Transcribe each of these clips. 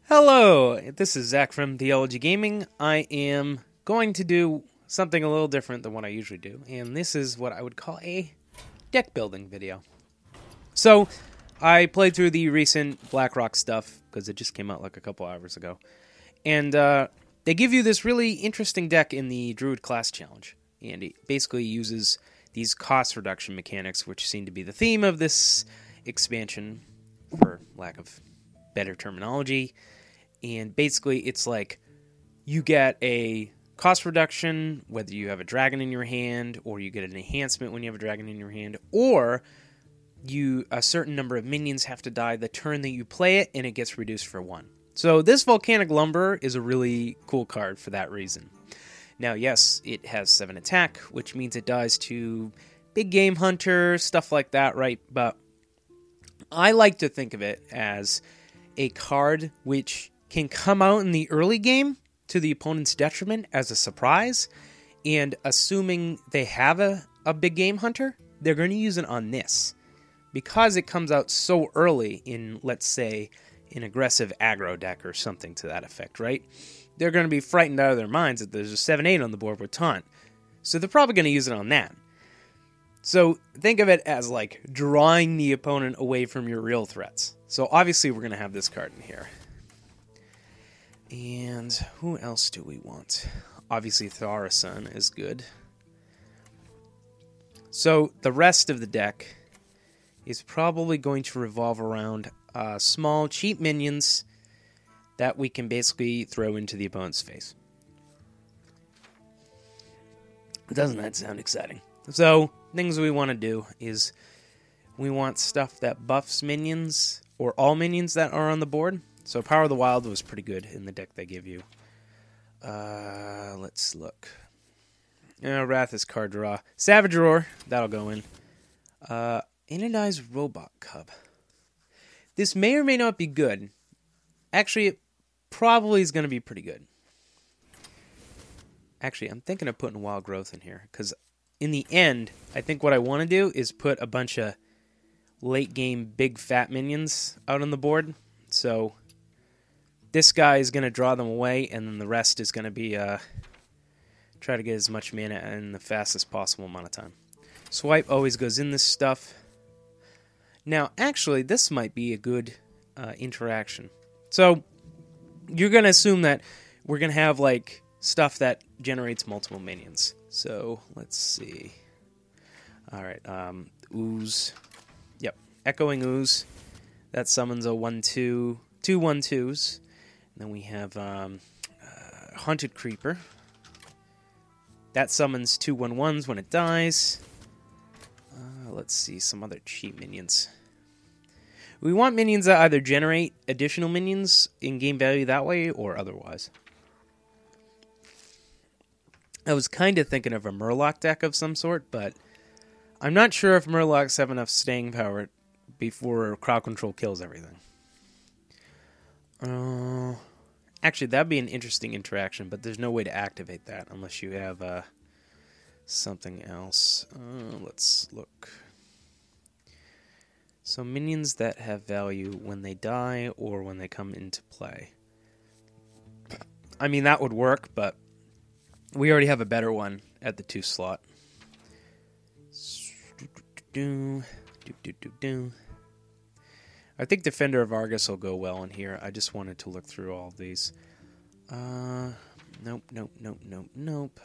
Hello, this is Zach from Theology Gaming. I am going to do something a little different than what I usually do, and this is what I would call a deck building video. So, I played through the recent BlackRock stuff, because it just came out like a couple hours ago, and they give you this really interesting deck in the Druid class challenge, and it basically uses these cost reduction mechanics, which seem to be the theme of this expansion, for lack of better terminology. And basically, it's like you get a cost reduction, whether you have a dragon in your hand, or you get an enhancement when you have a dragon in your hand, or a certain number of minions have to die the turn that you play it, and it gets reduced for 1. So this Volcanic Lumber is a really cool card for that reason. Now, yes, it has 7 attack, which means it dies to big game hunter, stuff like that, right? But I like to think of it as a card which can come out in the early game to the opponent's detriment as a surprise, and assuming they have a big game hunter, they're going to use it on this. Because it comes out so early in, let's say, an aggressive aggro deck or something to that effect, right? They're going to be frightened out of their minds that there's a 7-8 on the board with taunt. So they're probably going to use it on that. So think of it as like drawing the opponent away from your real threats. So obviously we're going to have this card in here. And who else do we want? Obviously Tharasun is good. So the rest of the deck is probably going to revolve around small, cheap minions that we can basically throw into the opponent's face. Doesn't that sound exciting? So things we want to do is we want stuff that buffs minions, or all minions that are on the board. So Power of the Wild was pretty good in the deck they give you. Let's look. Wrath is card draw. Savage Roar, that'll go in. Anodized Robot Cub. This may or may not be good. Actually, it probably is going to be pretty good. Actually, I'm thinking of putting Wild Growth in here, because in the end, I think what I want to do is put a bunch of late game big fat minions out on the board. So this guy is going to draw them away, and then the rest is going to be try to get as much mana in the fastest possible amount of time. Swipe always goes in this stuff. Now, actually, this might be a good interaction. So you're going to assume that we're going to have like stuff that generates multiple minions. So let's see. All right, Ooze. Yep, Echoing Ooze. That summons a 1/2, 2 1/2s. And then we have Hunted Creeper. That summons 2 1/1s when it dies. Let's see, some other cheap minions. We want minions that either generate additional minions in game value that way or otherwise. I was kind of thinking of a Murloc deck of some sort, but I'm not sure if Murlocs have enough staying power before crowd control kills everything. Actually, that'd be an interesting interaction, but there's no way to activate that unless you have something else. Let's look. So minions that have value when they die or when they come into play. I mean, that would work, but we already have a better one at the 2 slot. I think Defender of Argus will go well in here. I just wanted to look through all of these. Nope.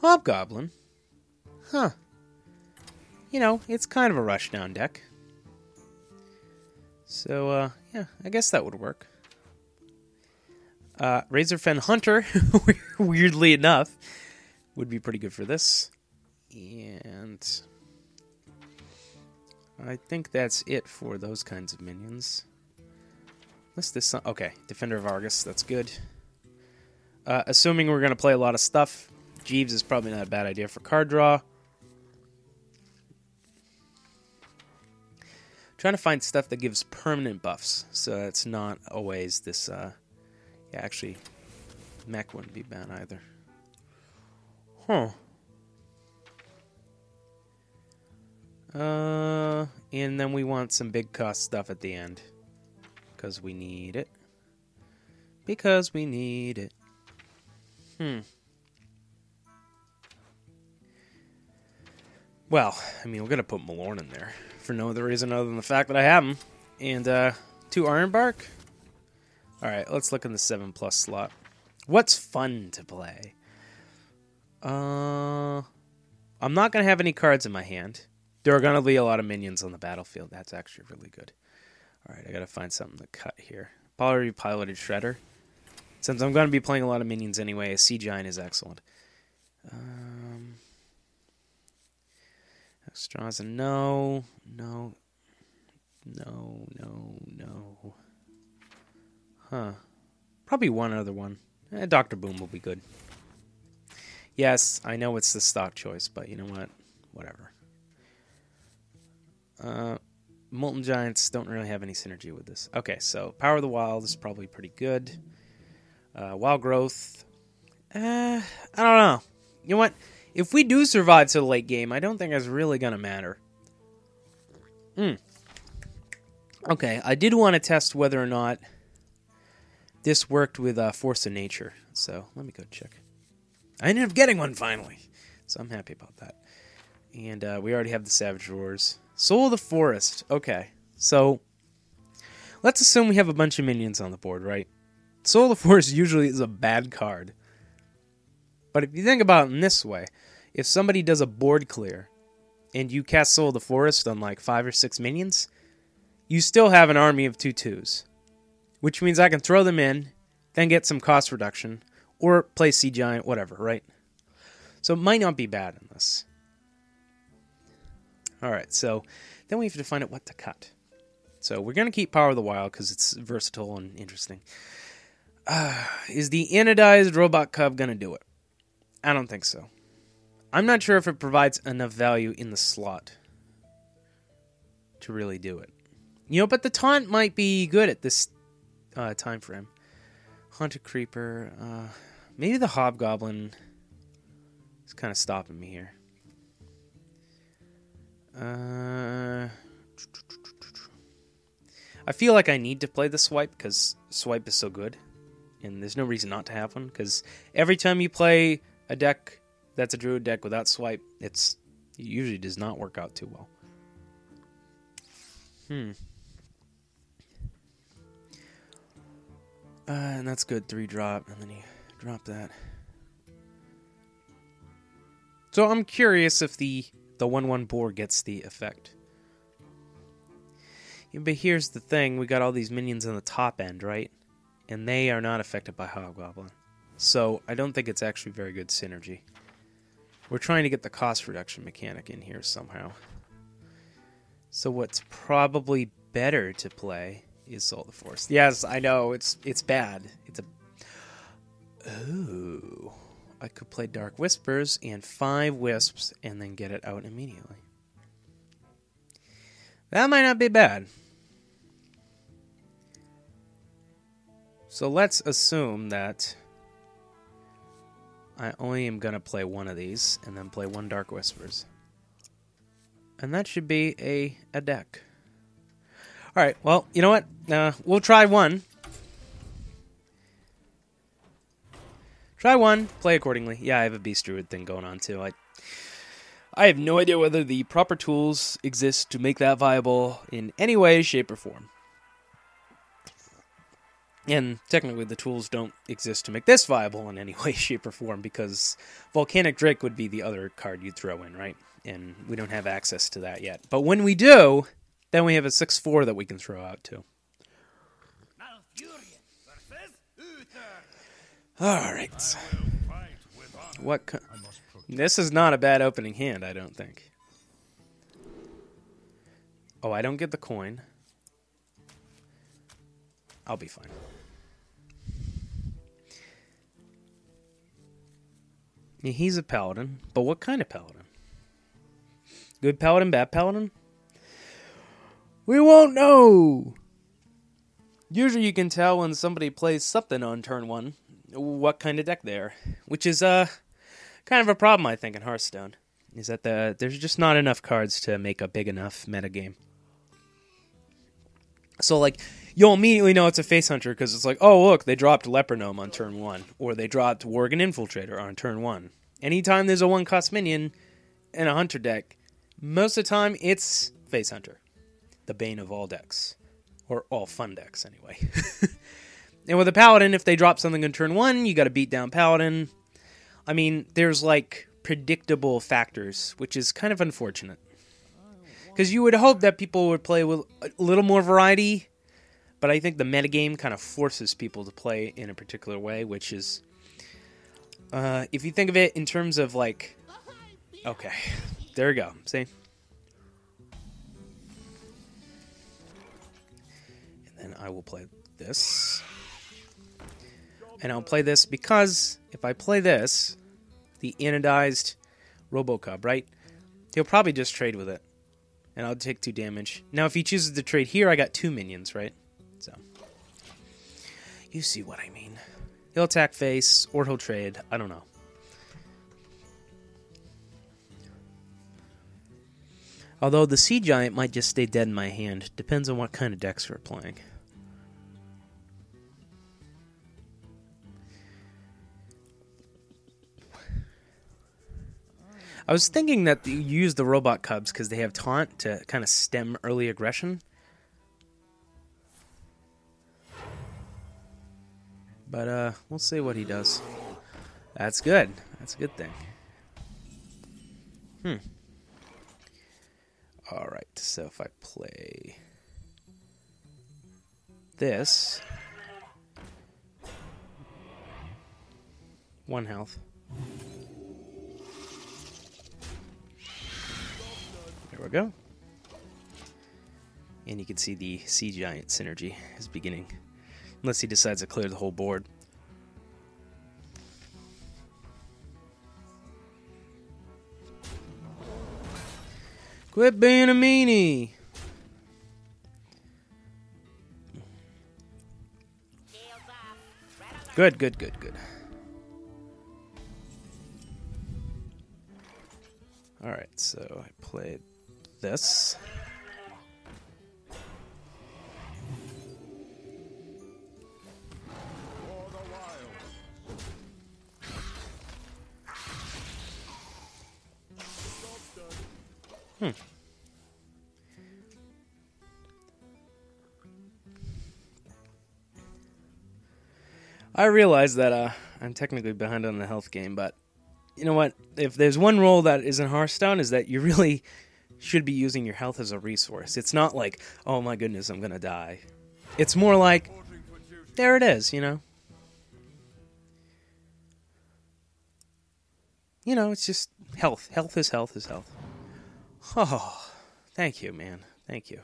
Hobgoblin? Huh. You know, it's kind of a rushdown deck. So, yeah, I guess that would work. Razorfen Hunter, weirdly enough, would be pretty good for this. And I think that's it for those kinds of minions. Unless this... Okay, Defender of Argus, that's good. Assuming we're going to play a lot of stuff, Jeeves is probably not a bad idea for card draw. Trying to find stuff that gives permanent buffs, so it's not always this... Yeah, actually, Mech wouldn't be bad either. Huh. And then we want some big cost stuff at the end. Because we need it. Because we need it. Well, I mean, we're going to put Malorn in there. For no other reason other than the fact that I have him. And 2 Iron Bark. Alright, let's look in the 7+ slot. What's fun to play? I'm not going to have any cards in my hand. There are going to be a lot of minions on the battlefield. That's actually really good. Alright, I got to find something to cut here. Already piloted Shredder. Since I'm going to be playing a lot of minions anyway, a Sea Giant is excellent. Straws and no. Huh. Probably one other one. Dr. Boom will be good. Yes, I know it's the stock choice, but you know what? Whatever. Molten Giants don't really have any synergy with this. Okay, so Power of the Wild is probably pretty good. Wild Growth. I don't know. You know what? If we do survive to the late game, I don't think it's really going to matter. Okay, I did want to test whether or not this worked with Force of Nature. So, let me go check. I ended up getting one finally. So, I'm happy about that. And we already have the Savage Roars. Soul of the Forest. Okay, so let's assume we have a bunch of minions on the board, right? Soul of the Forest usually is a bad card. But if you think about it in this way, if somebody does a board clear and you cast Soul of the Forest on like 5 or 6 minions, you still have an army of 2/2s. Which means I can throw them in, then get some cost reduction, or play Sea Giant, whatever, right? So it might not be bad in this. Alright, so then we have to find out what to cut. So we're going to keep Power of the Wild because it's versatile and interesting. Is the anodized Robot Cub going to do it? I don't think so. I'm not sure if it provides enough value in the slot to really do it. You know, but the taunt might be good at this time frame. Haunted Creeper. Maybe the Hobgoblin is kind of stopping me here. I feel like I need to play the Swipe because Swipe is so good. And there's no reason not to have one. Because every time you play a deck that's a Druid deck without Swipe, it usually does not work out too well. And that's good. 3-drop. And then you drop that. So I'm curious if the 1/1 boar gets the effect. Yeah, but here's the thing. We got all these minions on the top end, right? And they are not affected by Hobgoblin. So I don't think it's actually very good synergy. We're trying to get the cost reduction mechanic in here somehow. So what's probably better to play is Soul of the Forest. Yes, I know, it's bad. Ooh. I could play Dark Whispers and 5 Wisps and then get it out immediately. That might not be bad. So let's assume that I only am going to play one of these and then play 1 Dark Whispers. And that should be a deck. Alright, well, you know what? We'll try one. Try one, play accordingly. Yeah, I have a Beast Druid thing going on too. I have no idea whether the proper tools exist to make that viable in any way, shape, or form. And technically the tools don't exist to make this viable in any way, shape, or form because Volcanic Drake would be the other card you'd throw in, right? And we don't have access to that yet. But when we do, then we have a 6/4 that we can throw out too. Alright. This is not a bad opening hand, I don't think. Oh, I don't get the coin. I'll be fine. Yeah, he's a paladin, but what kind of paladin? Good paladin, bad paladin? We won't know! Usually you can tell when somebody plays something on turn 1 what kind of deck they are, which is kind of a problem, I think, in Hearthstone, is that there's just not enough cards to make a big enough metagame. So, like, you'll immediately know it's a face hunter because it's like, oh, look, they dropped Leper Gnome on turn 1, or they dropped Worgen Infiltrator on turn 1. Anytime there's a 1-cost minion in a hunter deck, most of the time it's face hunter. The bane of all decks. Or all fun decks, anyway. And with a Paladin, if they drop something on turn 1, you got to beat down Paladin. I mean, there's like predictable factors, which is kind of unfortunate. Because you would hope that people would play with a little more variety, but I think the metagame kind of forces people to play in a particular way, which is, if you think of it in terms of like, okay, there we go, see? And then I will play this. And I'll play this because if I play this, the anodized Robocub, right? He'll probably just trade with it. And I'll take 2 damage. Now, if he chooses to trade here, I got 2 minions, right? So, you see what I mean. He'll attack face, or he'll trade. I don't know. Although the Sea Giant might just stay dead in my hand. Depends on what kind of decks we're playing. I was thinking that you use the Robot Cubs because they have taunt to kind of stem early aggression. But we'll see what he does. That's good. That's a good thing. Alright, so if I play this, 1 health. There we go. And you can see the Sea Giant synergy is beginning. Unless he decides to clear the whole board. Quit being a meanie! Good, good, good, good. Alright, so I played this. I realize that I'm technically behind on the health game, but you know what? If there's one rule that is in Hearthstone is that you really should be using your health as a resource. It's not like, oh my goodness, I'm gonna die. It's more like, there it is, you know? You know, it's just health. Health is health is health. Oh, thank you, man. Thank you.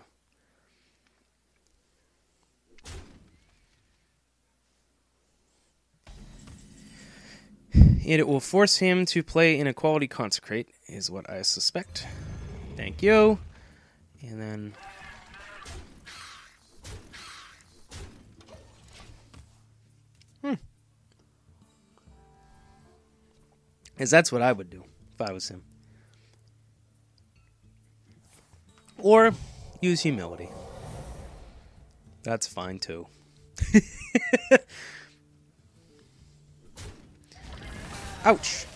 And it will force him to play in Equality Consecrate, is what I suspect. Thank you. And then... Because that's what I would do if I was him. Or use humility. That's fine too. Ouch.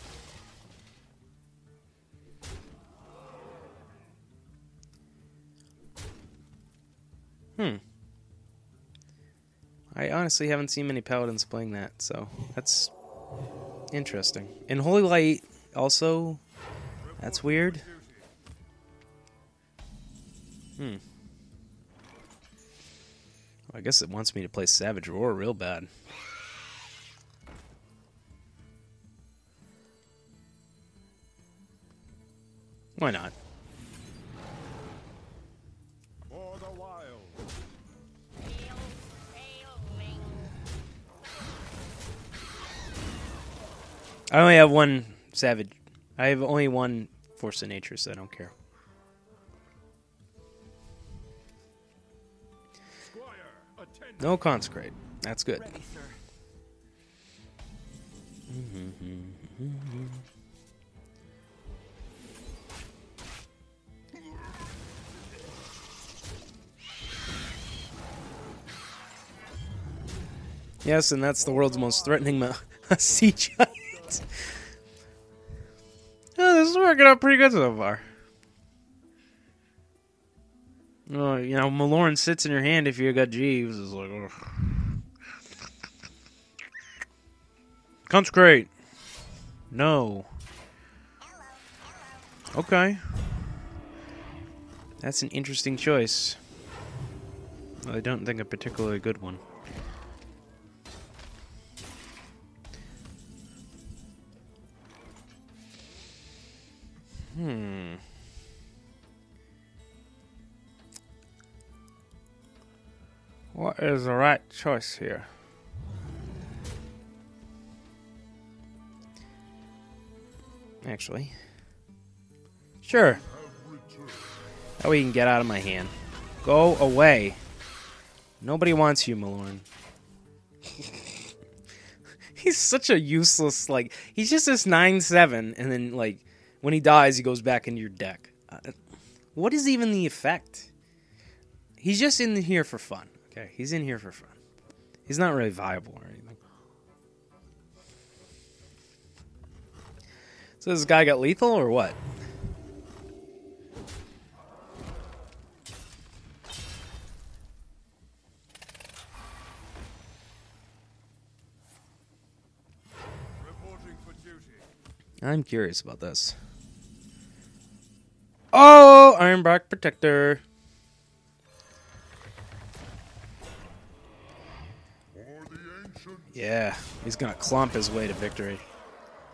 I honestly haven't seen many paladins playing that, so that's interesting. And Holy Light also, that's weird. I guess it wants me to play Savage Roar real bad. Why not? For the wild. I only have one Savage. I have only one Force of Nature, so I don't care. No Consecrate. That's good. Ready, sir. Yes, and that's the world's most threatening sea giant. Oh, this is working out pretty good so far. Oh, you know, Malorn sits in your hand if you got Jeeves. It's like, ugh. Consecrate. No. Okay. That's an interesting choice. I don't think a particularly good one. What is the right choice here? Actually. Sure. That way you can get out of my hand. Go away. Nobody wants you, Malorn. He's such a useless, like, he's just this 9/7, and then, like, when he dies, he goes back into your deck. What is even the effect? He's just in here for fun, okay? He's in here for fun. He's not really viable or anything. So this guy got lethal, or what? I'm curious about this. Oh, Ironbark Protector. Yeah, he's gonna clump his way to victory.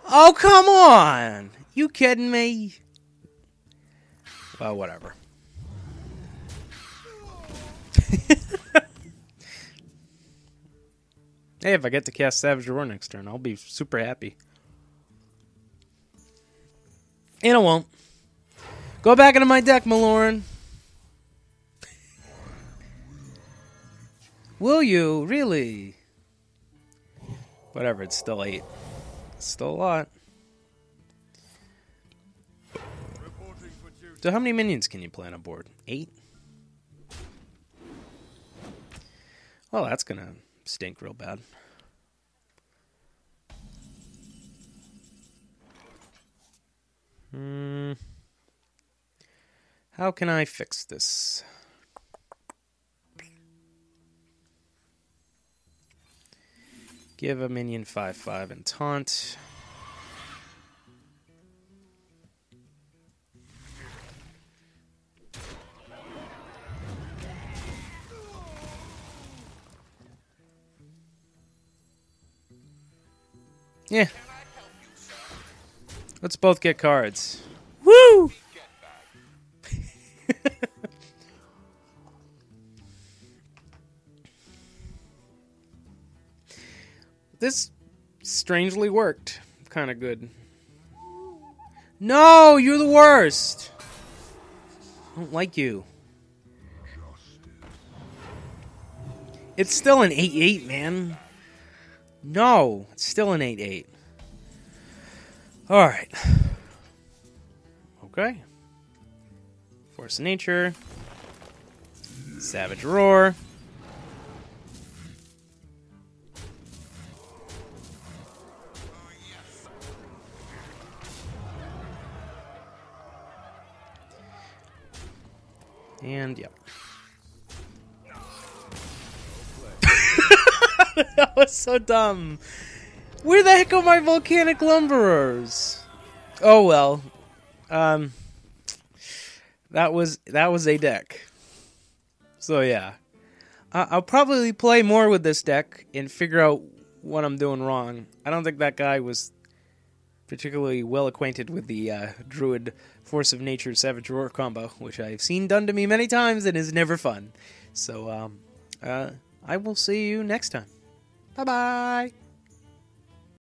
Oh, come on! You kidding me? Well, whatever. Hey, if I get to cast Savage Roar next turn, I'll be super happy. And I won't. Go back into my deck, Malorn. Will you? Really? Whatever, it's still 8. It's still a lot. So how many minions can you play on a board? 8? Well, that's gonna stink real bad. How can I fix this? Give a minion 5/5 and taunt. Yeah. Let's both get cards. Woo! This strangely worked. Kind of good. No, you're the worst. I don't like you. It's still an 8/8, man. No, it's still an 8/8. Alright. Okay. Force of Nature. Savage Roar. And, yep. That was so dumb. Where the heck are my Volcanic Lumberers? Oh, well. That was a deck. So, yeah. I'll probably play more with this deck and figure out what I'm doing wrong. I don't think that guy was particularly well acquainted with the Druid Force of Nature Savage Roar combo, which I've seen done to me many times and is never fun. So, I will see you next time. Bye-bye!